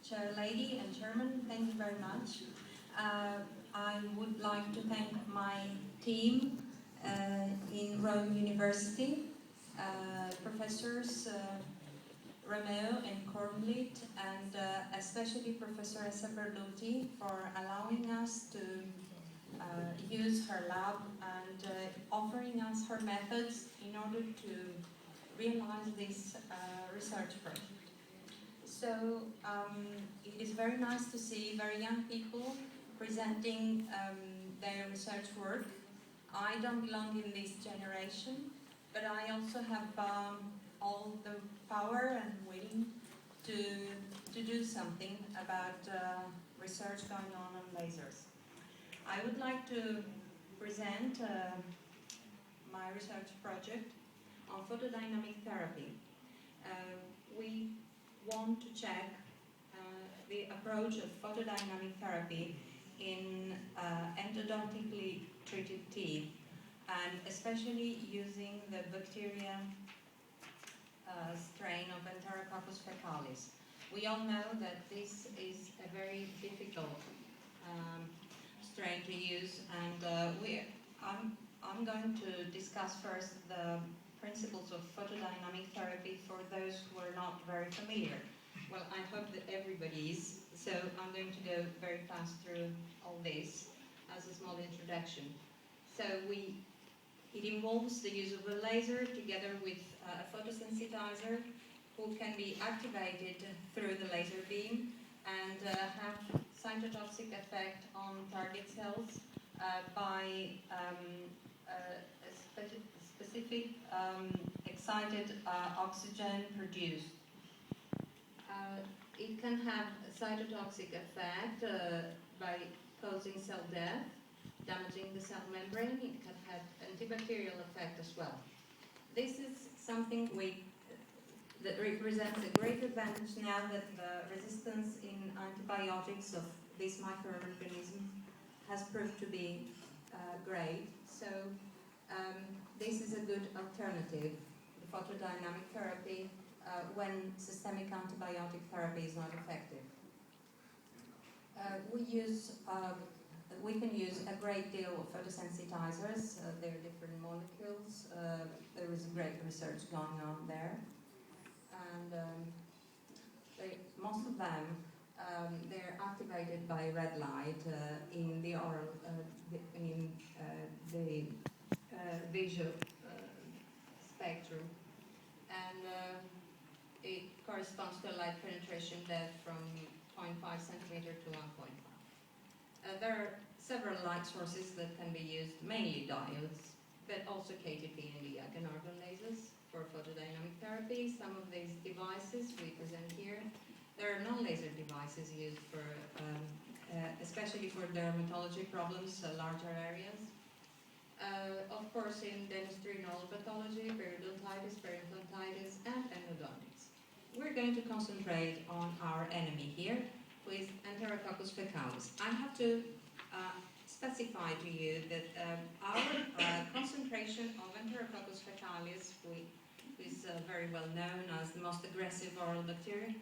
Chair Lady and Chairman, thank you very much. I would like to thank my team in Rome University, Professors Romeo and Kornblit, and especially Professor Essa Berluti for allowing us to use her lab and offering us her methods in order to realize this research project. So it is very nice to see very young people presenting their research work. I don't belong in this generation, but I also have all the power and willing to do something about research going on lasers. I would like to present my research project on photodynamic therapy. We want to check the approach of photodynamic therapy in endodontically treated teeth, and especially using the bacteria strain of Enterococcus fecalis. We all know that this is a very difficult strain to use, and I'm going to discuss first the principles of photodynamic therapy for those who are not very familiar. Well, I hope that everybody is, so I'm going to go very fast through all this as a small introduction. So it involves the use of a laser together with a photosensitizer who can be activated through the laser beam and have cytotoxic effect on target cells by a specific excited oxygen produced. It can have a cytotoxic effect by causing cell death, damaging the cell membrane. It can have antibacterial effect as well. This is something that represents a great advantage now that the resistance in antibiotics of this microorganism has proved to be great. So this is a good alternative, the photodynamic therapy, when systemic antibiotic therapy is not effective. We can use a great deal of photosensitizers. There are different molecules. There is great research going on there, and most of them they're activated by red light in the oral in the visual spectrum, and it corresponds to a light penetration depth from 0.5 centimeter to 1.5. There are several light sources that can be used, mainly diodes, but also KTP and Diagon argon lasers for photodynamic therapy. Some of these devices we present here. There are non-laser devices used for, especially for dermatology problems, larger areas. Of course, in dentistry and oral pathology, periodontitis, periodontitis, and endodontics. We're going to concentrate on our enemy here, who is Enterococcus fecalis. I have to specify to you that our concentration of Enterococcus fecalis, which is very well known as the most aggressive oral bacteria,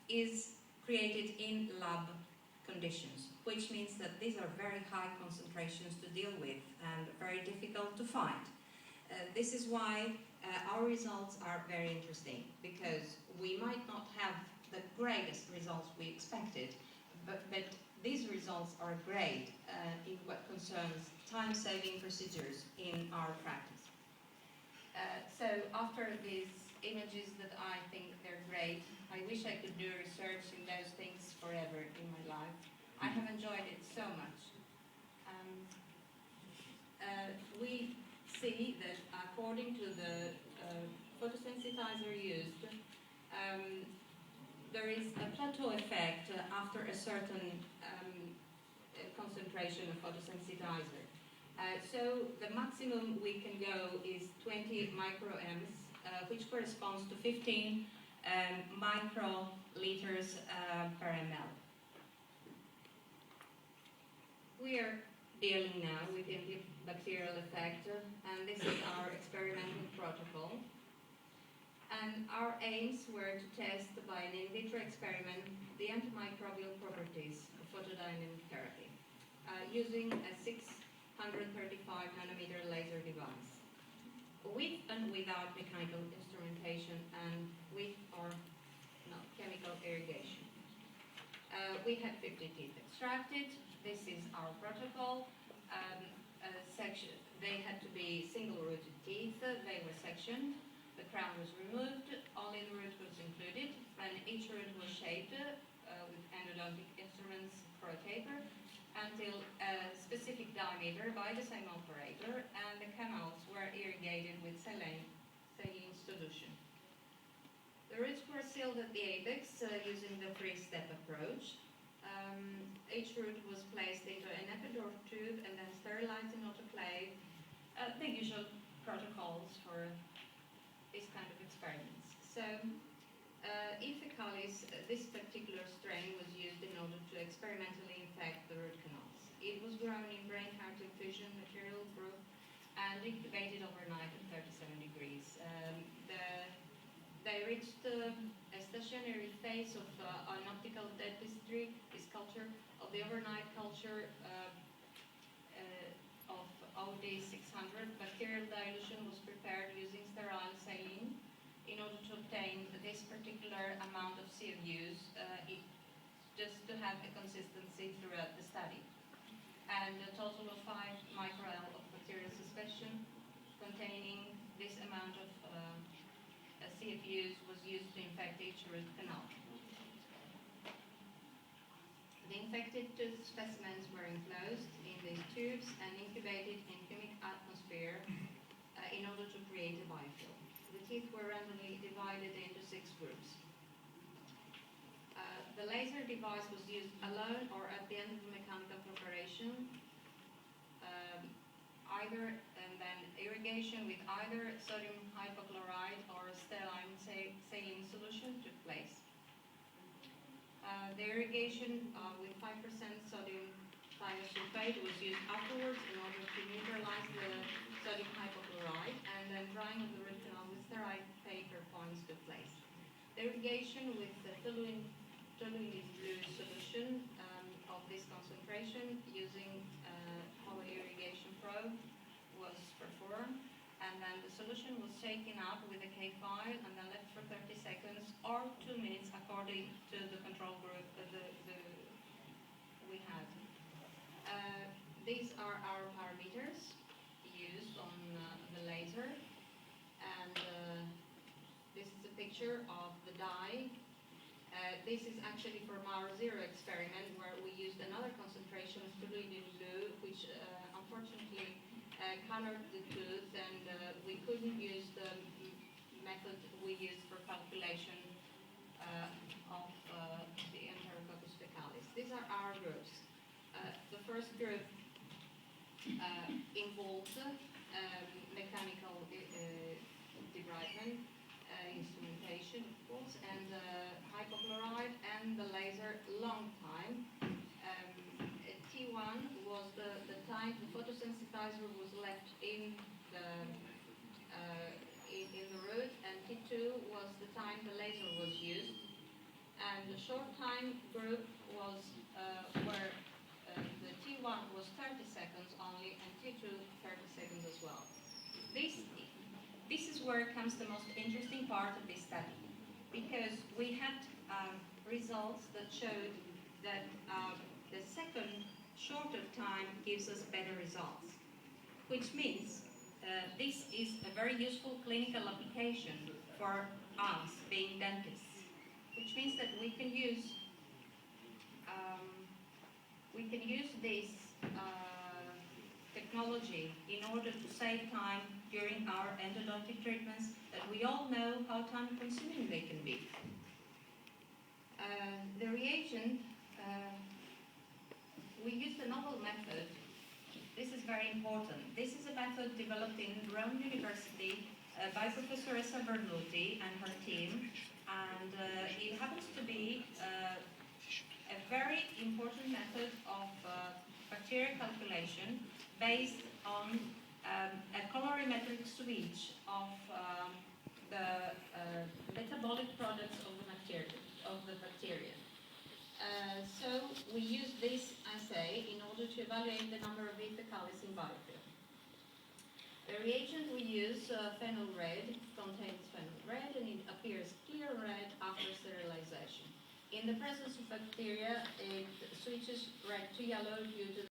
is created in lab conditions, which means that these are very high concentrations to deal with and very difficult to find. This is why our results are very interesting, because we might not have the greatest results we expected, but these results are great in what concerns time-saving procedures in our practice. So after these images that I think they're great, I wish I could do research in those things forever in my life. I have enjoyed it so much. We see that according to the photosensitizer used, there is a plateau effect after a certain concentration of photosensitizer. So the maximum we can go is 20 microamps, which corresponds to 15 microliters per ml. We are dealing now with antibacterial effect, and this is our experimental protocol. And our aims were to test by an in vitro experiment the antimicrobial properties of photodynamic therapy using a 635 nanometer laser device, with and without mechanical instrumentation and with or no chemical irrigation. We had 50 teeth extracted. This is our protocol. They had to be single-rooted teeth. They were sectioned. The crown was removed. Only the root was included. And each root was shaped with endodontic instruments for a taper until a specific diameter by the same operator, and the canals were irrigated with saline solution. The roots were sealed at the apex using the three-step approach. Each root was placed into an epidural tube and then sterilized in autoclave. The usual protocols for this kind of experiments. So, in fecalis, this particular strain was used in order to experimentally infect the root canals. It was grown in brain-heart infusion material group and incubated overnight at 37 degrees. They reached a stationary phase of an optical dentistry, this culture of the overnight culture of OD 600. Bacterial dilution was prepared using sterile saline in order to obtain this particular amount of CFUs, just to have a consistency throughout the study. And a total of 5 microL of bacterial suspension containing this amount of CFUs was used to infect each root canal. The infected tooth specimens were enclosed in these tubes and incubated in humid atmosphere in order to create a biofilm. The teeth were randomly divided into 6 groups. The laser device was used alone or at the end of the mechanical preparation, and then irrigation with either sodium hypochlorite or saline solution took place. The irrigation with 5% sodium thiosulfate was used afterwards in order to neutralize the sodium hypochlorite, and then drying of the root canal with sterile paper foams took place. The irrigation with the toluene blue solution of this concentration using poly irrigation probe was performed, and then the solution was shaken up with a K-file and then left for 30 seconds or 2 minutes according to the control group we had. These are our parameters used on the laser, and this is a picture of the dye. This is actually from our zero experiment where we used another concentration of toluene blue, which unfortunately colored the tooth, and we couldn't use the method we used for calculation of the Enterococcus fecalis. These are our groups. The first group involved mechanical debridement, instrumentation, of course, and hypochlorite and the laser long time. T1 was the time the photosensitizer was left in the root, and T2 was the time the laser was used. And the short time group was where the T1 was 30 seconds only, and T2 30 seconds as well. This is where comes the most interesting part of this study, because we had results that showed that the second shorter time gives us better results, which means this is a very useful clinical application for us being dentists, which means that we can use this technology in order to save time during our endodontic treatments that we all know how time-consuming they can be. The reagent, we used a novel method. This is very important. This is a method developed in Rome University by Professor Essa Berluti and her team, and it happens to be a very important method of bacterial calculation based on a colorimetric switch of the surface of the bacteria. So we use this assay in order to evaluate the number of E. faecalis in biofilm. The reagent we use, phenol red, contains phenol red, and it appears clear red after sterilization. In the presence of bacteria, it switches red to yellow due to